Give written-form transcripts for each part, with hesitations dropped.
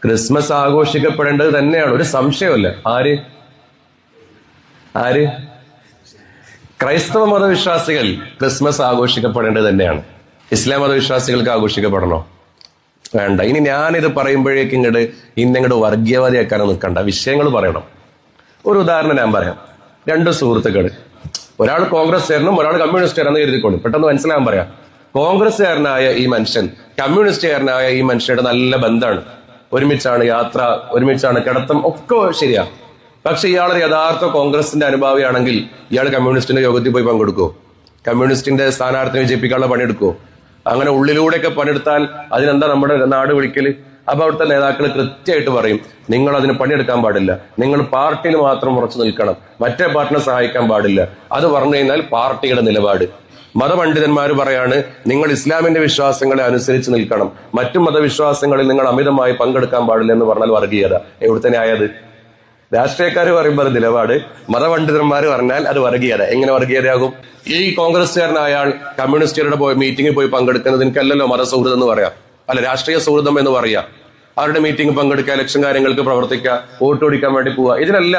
Christmas ആഘോഷിക്കപ്പെടേണ്ടത് തന്നെയാണ്, ഒരു സംശയമല്ല. ആര് ആര് ക്രൈസ്തവ മതവിശ്വാസികൾ ക്രിസ്മസ് ആഘോഷിക്കപ്പെടേണ്ടത് തന്നെയാണ്. ഇസ്ലാം മതവിശ്വാസികൾക്ക് ആഘോഷിക്കപ്പെടണോ? വേണ്ട. ഇനി ഞാനിത് പറയുമ്പോഴേക്കും ഇന്നിങ്ങോട്ട് വർഗീയവാദിയാക്കാനോ നിൽക്കണ്ട, വിഷയങ്ങൾ പറയണം. ഒരു ഉദാഹരണം ഞാൻ പറയാം. രണ്ട് സുഹൃത്തുക്കൾ, ഒരാൾ കോൺഗ്രസ്സുകാരനും ഒരാൾ കമ്മ്യൂണിസ്റ്റുകാരെന്ന് കരുതിക്കോളും, പെട്ടെന്ന് മനസ്സിലാകാൻ പറയാം. കോൺഗ്രസ്സുകാരനായ ഈ മനുഷ്യൻ കമ്മ്യൂണിസ്റ്റുകാരനായ ഈ മനുഷ്യരുടെ നല്ല ബന്ധമാണ്, ഒരുമിച്ചാണ് യാത്ര, ഒരുമിച്ചാണ് കിടത്തം, ഒക്കെ ശരിയാ. പക്ഷെ ഇയാൾ യഥാർത്ഥ കോൺഗ്രസിന്റെ അനുഭാവിയാണെങ്കിൽ ഇയാൾ കമ്മ്യൂണിസ്റ്റിന്റെ യോഗത്തിൽ പോയി പങ്കെടുക്കുമോ? കമ്മ്യൂണിസ്റ്റിന്റെ സ്ഥാനാർത്ഥിനെ വിജയിപ്പിക്കാനുള്ള പണിയെടുക്കുമോ? അങ്ങനെ ഉള്ളിലൂടെയൊക്കെ പണിയെടുത്താൽ അതിനെന്താ നമ്മുടെ നാട് വിളിക്കല്? അപ്പൊ അവിടുത്തെ നേതാക്കൾ കൃത്യമായിട്ട് പറയും, നിങ്ങൾ അതിന് പണിയെടുക്കാൻ പാടില്ല, നിങ്ങൾ പാർട്ടിയിൽ മാത്രം ഉറച്ചു നിൽക്കണം, മറ്റേ പാർട്ടിനെ സഹായിക്കാൻ പാടില്ല. അത് പറഞ്ഞു കഴിഞ്ഞാൽ പാർട്ടിയുടെ നിലപാട്. മതപണ്ഡിതന്മാർ പറയാണ്, നിങ്ങൾ ഇസ്ലാമിന്റെ വിശ്വാസങ്ങളെ അനുസരിച്ച് നിൽക്കണം, മറ്റു മതവിശ്വാസങ്ങളിൽ നിങ്ങൾ അമിതമായി പങ്കെടുക്കാൻ പാടില്ല എന്ന് പറഞ്ഞാൽ വർഗീയത. എവിടുത്തെ ന്യായത്? രാഷ്ട്രീയക്കാർ പറയുമ്പോൾ അത് നിലപാട്, മതപണ്ഡിതന്മാർ പറഞ്ഞാൽ അത് വർഗീയത. എങ്ങനെ വർഗീയതയാകും? ഈ കോൺഗ്രസ്സുകാരനായ ആൾ കമ്മ്യൂണിസ്റ്റുകാരുടെ മീറ്റിംഗിൽ പോയി പങ്കെടുക്കുന്നത് എനിക്കല്ലല്ലോ മതസൗഹൃദം എന്ന് പറയാം, അല്ല രാഷ്ട്രീയ സൗഹൃദം എന്ന് പറയാം. അവരുടെ മീറ്റിംഗ് പങ്കെടുക്കുക, ഇലക്ഷൻ കാര്യങ്ങൾക്ക് പ്രവർത്തിക്കുക, വോട്ട് പിടിക്കാൻ വേണ്ടി പോവുക, ഇതിനല്ല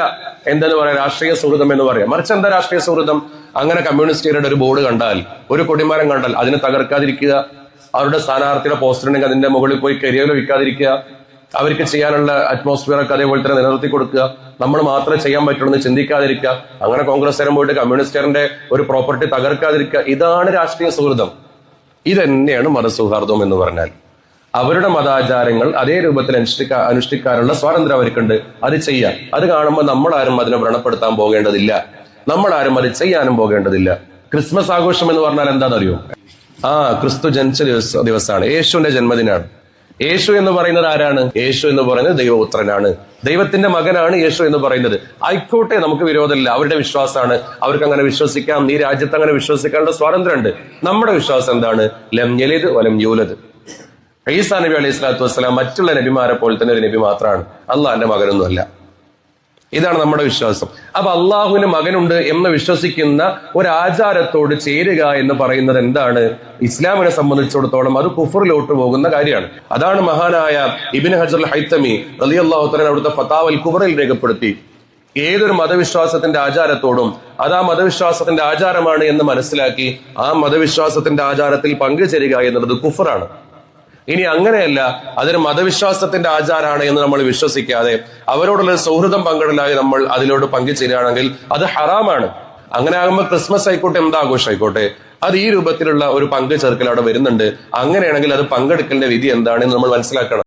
എന്തെന്ന് പറയാം രാഷ്ട്രീയ സൗഹൃദം എന്ന് പറയാം. മറിച്ച് എന്താ രാഷ്ട്രീയ സൗഹൃദം? അങ്ങനെ കമ്മ്യൂണിസ്റ്റുകാരുടെ ഒരു ബോർഡ് കണ്ടാൽ, ഒരു കൊടിമരം കണ്ടാൽ അതിനെ തകർക്കാതിരിക്കുക, അവരുടെ സ്ഥാനാർത്ഥിയുടെ പോസ്റ്റർ ഉണ്ടെങ്കിൽ അതിന്റെ മുകളിൽ പോയി കരിയർ വയ്ക്കാതിരിക്കുക, അവർക്ക് ചെയ്യാനുള്ള അറ്റ്മോസ്ഫിയർ ഒക്കെ അതേപോലെ തന്നെ നിലനിർത്തി കൊടുക്കുക, നമ്മൾ മാത്രമേ ചെയ്യാൻ പറ്റുള്ളൂ എന്ന് ചിന്തിക്കാതിരിക്കുക, അങ്ങനെ കോൺഗ്രസ്സുകാരൻ പോയിട്ട് കമ്മ്യൂണിസ്റ്റുകാരന്റെ ഒരു പ്രോപ്പർട്ടി തകർക്കാതിരിക്കുക, ഇതാണ് രാഷ്ട്രീയ സൗഹൃദം. ഇതന്നെയാണ് മതസൗഹാർദ്ദം എന്ന് പറഞ്ഞാൽ. അവരുടെ മതാചാരങ്ങൾ അതേ രൂപത്തിൽ അനുഷ്ഠിക്കാനുള്ള സ്വാതന്ത്ര്യം അവർക്കുണ്ട്, അത് ചെയ്യാം. അത് കാണുമ്പോൾ നമ്മളാരും അതിനെ വ്രണപ്പെടുത്താൻ പോകേണ്ടതില്ല, നമ്മളാരും അത് ചെയ്യാനും പോകേണ്ടതില്ല. ക്രിസ്മസ് ആഘോഷം എന്ന് പറഞ്ഞാൽ എന്താണെന്നറിയോ? ക്രിസ്തു ജനിച്ച ദിവസമാണ്, യേശുവിന്റെ ജന്മദിനാണ്. യേശു എന്ന് പറയുന്നത് ആരാണ്? യേശു എന്ന് പറയുന്നത് ദൈവപുത്രനാണ്, ദൈവത്തിന്റെ മകനാണ് യേശു എന്ന് പറയുന്നത്. ആയിക്കോട്ടെ, നമുക്ക് വിരോധമില്ല, അവരുടെ വിശ്വാസമാണ്, അവർക്ക് അങ്ങനെ വിശ്വസിക്കാം, ഈ രാജ്യത്ത് അങ്ങനെ വിശ്വസിക്കാനുള്ള സ്വാതന്ത്ര്യമുണ്ട്. നമ്മുടെ വിശ്വാസം എന്താണ്? ലം യലിദ് വലം യൂലദ്. ഈസാ നബി അലൈഹി സ്വലാത്തു വസ്സലാം മറ്റുള്ള നബിമാരെ പോലെ തന്നെ ഒരു നബി മാത്രമാണ്, അള്ളാഹിന്റെ മകനൊന്നുമല്ല. ഇതാണ് നമ്മുടെ വിശ്വാസം. അപ്പൊ അള്ളാഹുവിന് മകനുണ്ട് എന്ന് വിശ്വസിക്കുന്ന ഒരു ആചാരത്തോട് ചേരുക എന്ന് പറയുന്നത് എന്താണ്? ഇസ്ലാമിനെ സംബന്ധിച്ചിടത്തോളം അത് കുഫറിലോട്ട് പോകുന്ന കാര്യമാണ്. അതാണ് മഹാനായ ഇബ്നു ഹജർ ഹൈത്തമി റളിയല്ലാഹു തആല അവിടുത്തെ ഫതാവൽ കുബ്രയിൽ രേഖപ്പെടുത്തി, ഏതൊരു മതവിശ്വാസത്തിന്റെ ആചാരത്തോടും അത് ആ മതവിശ്വാസത്തിന്റെ ആചാരമാണ് എന്ന് മനസ്സിലാക്കി ആ മതവിശ്വാസത്തിന്റെ ആചാരത്തിൽ പങ്കുചേരുക എന്നുള്ളത് കുഫറാണ്. ഇനി അങ്ങനെയല്ല, അതൊരു മതവിശ്വാസത്തിന്റെ ആചാരമാണ് എന്ന് നമ്മൾ വിശ്വസിക്കാതെ അവരോടുള്ള സൗഹൃദം പങ്കിടലായി നമ്മൾ അതിലോട്ട് പങ്കുചേരുകയാണെങ്കിൽ അത് ഹറാമാണ്. അങ്ങനെ ആകുമ്പോൾ ക്രിസ്മസ് ആയിക്കോട്ടെ, എന്താഘോഷം ആയിക്കോട്ടെ, അത് ഈ രൂപത്തിലുള്ള ഒരു പങ്കു ചേർക്കൽ അവിടെ വരുന്നുണ്ട്. അങ്ങനെയാണെങ്കിൽ അത് പങ്കെടുക്കലിന്റെ വിധി എന്താണെന്ന് നമ്മൾ മനസ്സിലാക്കണം.